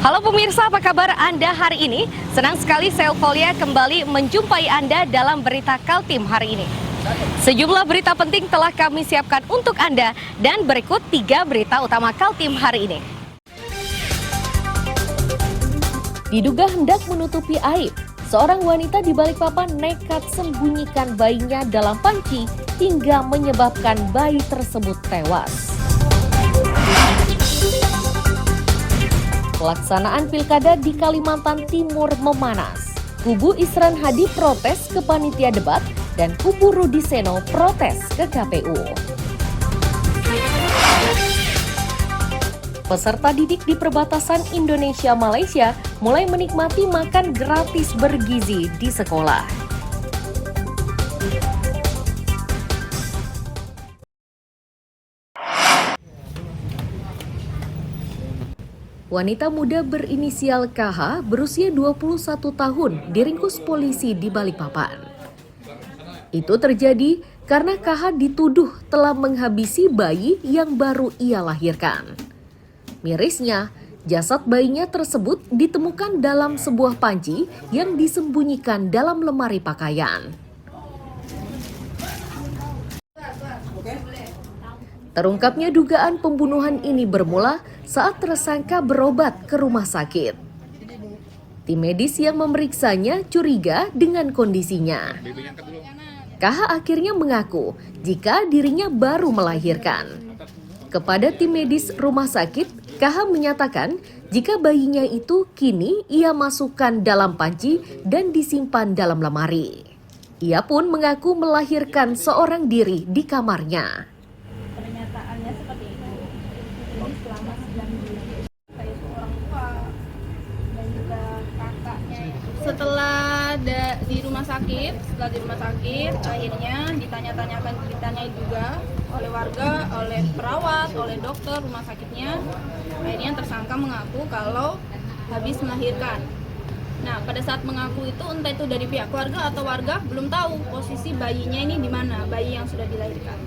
Halo pemirsa, apa kabar Anda hari ini? Senang sekali saya Eufolia kembali menjumpai Anda dalam berita Kaltim hari ini. Sejumlah berita penting telah kami siapkan untuk Anda dan berikut 3 berita utama Kaltim hari ini. Diduga hendak menutupi aib, seorang wanita di Balikpapan nekat sembunyikan bayinya dalam panci hingga menyebabkan bayi tersebut tewas. Pelaksanaan pilkada di Kalimantan Timur memanas. Kubu Isran Hadi protes ke panitia debat dan kubu Rudi Seno protes ke KPU. Peserta didik di perbatasan Indonesia-Malaysia mulai menikmati makan gratis bergizi di sekolah. Wanita muda berinisial KH berusia 21 tahun diringkus polisi di Balikpapan. Itu terjadi karena KH dituduh telah menghabisi bayi yang baru ia lahirkan. Mirisnya, jasad bayinya tersebut ditemukan dalam sebuah panci yang disembunyikan dalam lemari pakaian. Terungkapnya dugaan pembunuhan ini bermula saat tersangka berobat ke rumah sakit. Tim medis yang memeriksanya curiga dengan kondisinya. KH akhirnya mengaku jika dirinya baru melahirkan. Kepada tim medis rumah sakit, KH menyatakan jika bayinya itu kini ia masukkan dalam panci dan disimpan dalam lemari. Ia pun mengaku melahirkan seorang diri di kamarnya. Pernyataannya seperti itu. Ini selama 9 bulan. Kayak orang tua dan juga kakaknya. Setelah di rumah sakit, akhirnya ditanyai juga oleh warga, oleh perawat, oleh dokter rumah sakitnya. Akhirnya tersangka mengaku kalau habis melahirkan. Nah, pada saat mengaku itu entah itu dari pihak keluarga atau warga belum tahu posisi bayinya ini di mana, bayi yang sudah dilahirkan.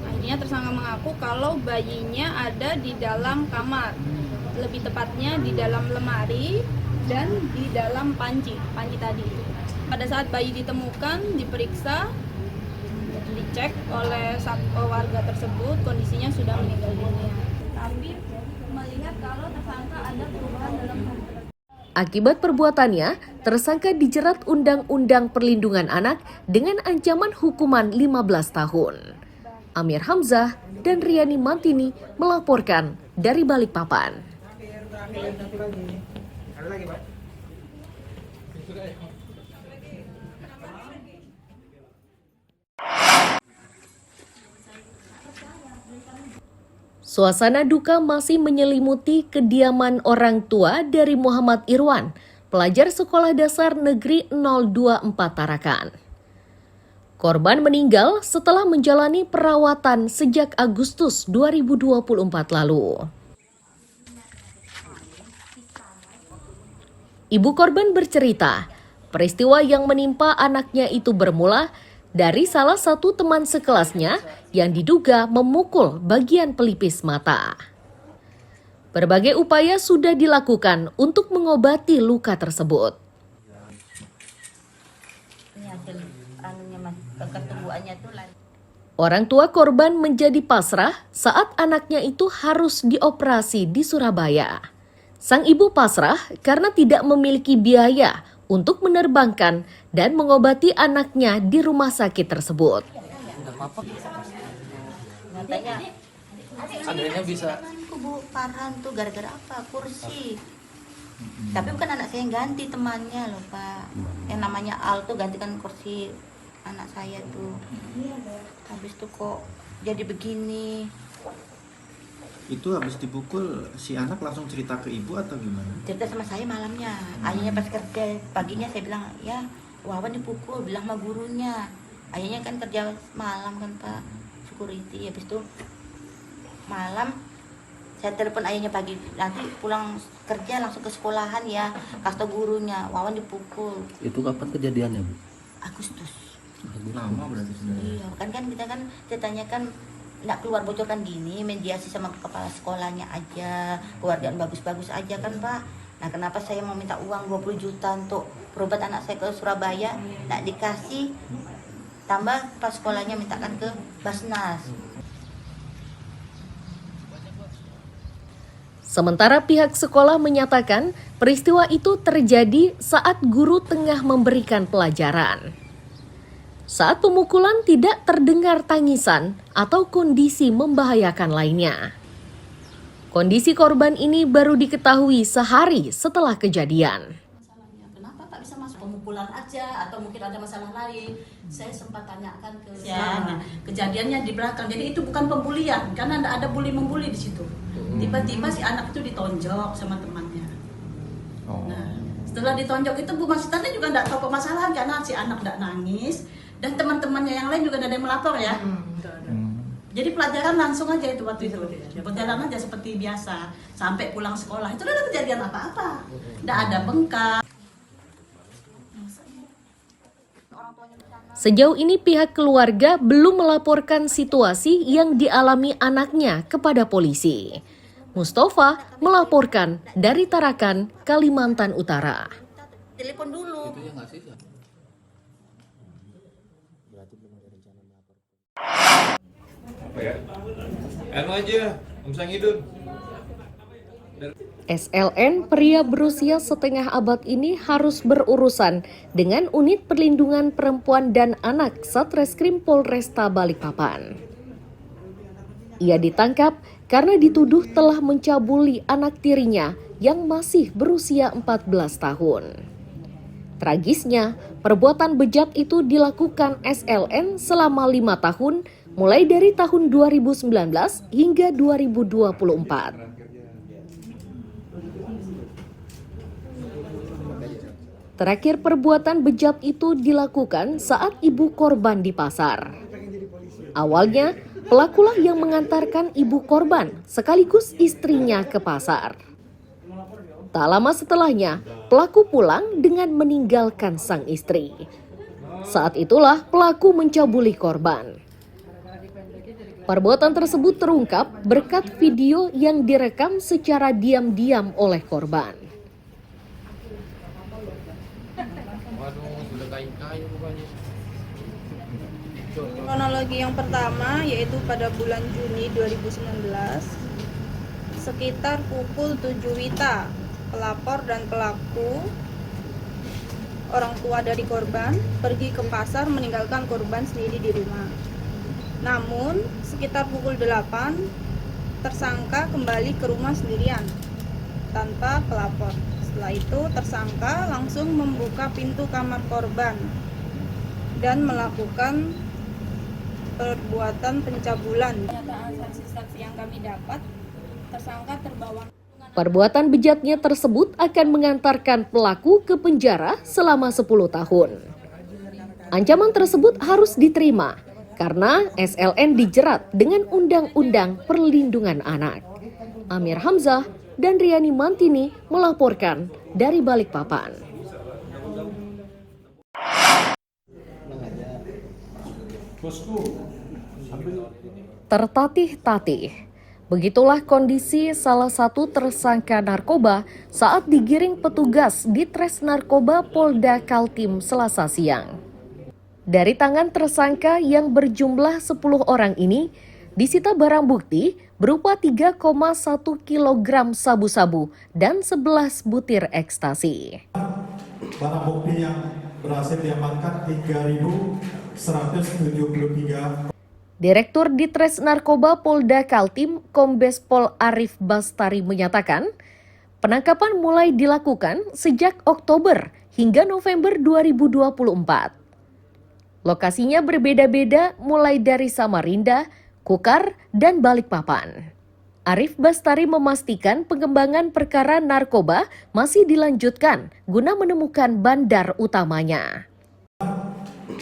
Akhirnya tersangka mengaku kalau bayinya ada di dalam kamar, lebih tepatnya di dalam lemari dan di dalam panci tadi. Pada saat bayi ditemukan, diperiksa, dicek oleh warga tersebut, kondisinya sudah meninggal dunia. Tapi melihat kalau tersangka ada perubahan dalam Akibat perbuatannya, tersangka dijerat Undang-Undang Perlindungan Anak dengan ancaman hukuman 15 tahun. Amir Hamzah dan Riani Mantini melaporkan dari Balikpapan. Suasana duka masih menyelimuti kediaman orang tua dari Muhammad Irwan, pelajar Sekolah Dasar Negeri 024 Tarakan. Korban meninggal setelah menjalani perawatan sejak Agustus 2024 lalu. Ibu korban bercerita, peristiwa yang menimpa anaknya itu bermula dari salah satu teman sekelasnya yang diduga memukul bagian pelipis mata. Berbagai upaya sudah dilakukan untuk mengobati luka tersebut. Orang tua korban menjadi pasrah saat anaknya itu harus dioperasi di Surabaya. Sang ibu pasrah karena tidak memiliki biaya untuk menerbangkan dan mengobati anaknya di rumah sakit tersebut. Adanya bisa. Bu, Farhan tuh gara-gara apa? Kursi. Tapi bukan anak saya yang ganti, temannya loh Pak. Yang namanya Al tuh gantikan kursi anak saya tuh. Habis tuh kok jadi begini. Itu habis dipukul si anak langsung cerita ke ibu atau gimana? Cerita sama saya malamnya. Ayahnya pas kerja, paginya saya bilang, ya Wawan dipukul, bilang sama gurunya. Ayahnya kan kerja malam kan Pak, security. Habis itu malam saya telepon ayahnya pagi, nanti pulang kerja langsung ke sekolahan ya, kasih tau gurunya, Wawan dipukul. Itu kapan kejadiannya, Bu? Agustus. Lama berarti sebenarnya. Iya, kan kita kan ceritanya kan nggak keluar bocorkan gini, mediasi sama kepala sekolahnya aja, keluargaan bagus-bagus aja kan Pak. Nah, kenapa saya mau minta uang 20 juta untuk berobat anak saya ke Surabaya, nggak dikasih. Tambah pas sekolahnya mintakan ke Basnas. Sementara pihak sekolah menyatakan peristiwa itu terjadi saat guru tengah memberikan pelajaran. Saat pemukulan tidak terdengar tangisan atau kondisi membahayakan lainnya. Kondisi korban ini baru diketahui sehari setelah kejadian. Kenapa tak bisa masuk pemukulan aja atau mungkin ada masalah lain? Saya sempat tanyakan ke kejadiannya di belakang. Jadi itu bukan pembulian karena ada bully membuli di situ. Tiba-tiba si anak itu ditonjok sama temannya. Nah, setelah ditonjok itu Bu Masitanya juga tidak tahu permasalahan karena si anak tidak nangis dan teman-temannya yang lain juga tidak ada yang melapor ya. Jadi pelajaran langsung aja itu waktu itu. Berjalan aja seperti biasa sampai pulang sekolah. Itu tidak ada kejadian apa-apa. Tidak ada bengkak. Sejauh ini pihak keluarga belum melaporkan situasi yang dialami anaknya kepada polisi. Mustafa melaporkan dari Tarakan, Kalimantan Utara. Telepon dulu. Apa ya? Anu aja, Om Sangidun. SLN, pria berusia setengah abad ini harus berurusan dengan unit perlindungan perempuan dan anak Satreskrim Polresta Balikpapan. Ia ditangkap karena dituduh telah mencabuli anak tirinya yang masih berusia 14 tahun. Tragisnya, perbuatan bejat itu dilakukan SLN selama 5 tahun, mulai dari tahun 2019 hingga 2024. Terakhir perbuatan bejat itu dilakukan saat ibu korban di pasar. Awalnya, pelakulah yang mengantarkan ibu korban sekaligus istrinya ke pasar. Tak lama setelahnya, pelaku pulang dengan meninggalkan sang istri. Saat itulah pelaku mencabuli korban. Perbuatan tersebut terungkap berkat video yang direkam secara diam-diam oleh korban. Kronologi yang pertama yaitu pada bulan Juni 2019 sekitar pukul 7 WITA, pelapor dan pelaku orang tua dari korban pergi ke pasar meninggalkan korban sendiri di rumah. Namun sekitar pukul 8 tersangka kembali ke rumah sendirian tanpa pelapor. Setelah itu tersangka langsung membuka pintu kamar korban dan melakukan perbuatan pencabulan. Pernyataan saksi-saksi yang kami dapat, tersangka terbawa. Perbuatan bejatnya tersebut akan mengantarkan pelaku ke penjara selama 10 tahun. Ancaman tersebut harus diterima karena SLN dijerat dengan Undang-Undang Perlindungan Anak. Amir Hamzah dan Riani Mantini melaporkan dari Balikpapan. Tertatih-tatih, begitulah kondisi salah satu tersangka narkoba saat digiring petugas di Tres Narkoba Polda Kaltim Selasa siang. Dari tangan tersangka yang berjumlah 10 orang ini, disita barang bukti berupa 3,1 kg sabu-sabu dan 11 butir ekstasi. Barang bukti yang berhasil diamankan 3.173. Direktur Ditres Narkoba Polda Kaltim, Kombes Pol Arif Bastari menyatakan, penangkapan mulai dilakukan sejak Oktober hingga November 2024. Lokasinya berbeda-beda mulai dari Samarinda, Kukar, dan Balikpapan. Arif Bastari memastikan pengembangan perkara narkoba masih dilanjutkan guna menemukan bandar utamanya.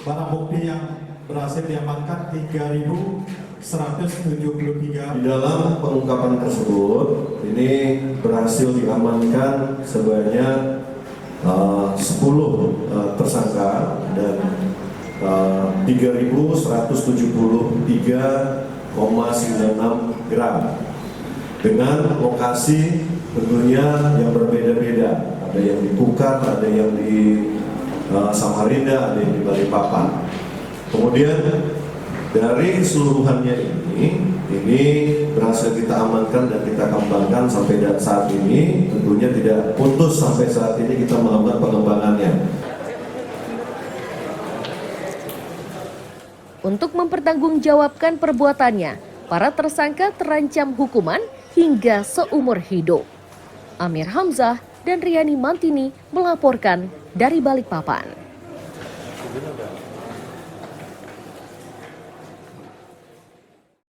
Barang bukti yang berhasil diamankan 3.173. Di dalam pengungkapan tersebut, ini berhasil diamankan sebanyak 10 tersangka dan 3.173,96 gram dengan lokasi tentunya yang berbeda-beda. Ada yang di Pukat, ada yang di Samarinda, ada yang di Balikpapan. Kemudian dari keseluruhannya ini berhasil kita amankan dan kita kembangkan sampai saat ini. Tentunya tidak putus sampai saat ini kita melakukan pengembangannya. Untuk mempertanggungjawabkan perbuatannya, para tersangka terancam hukuman hingga seumur hidup. Amir Hamzah dan Riani Mantini melaporkan dari Balikpapan.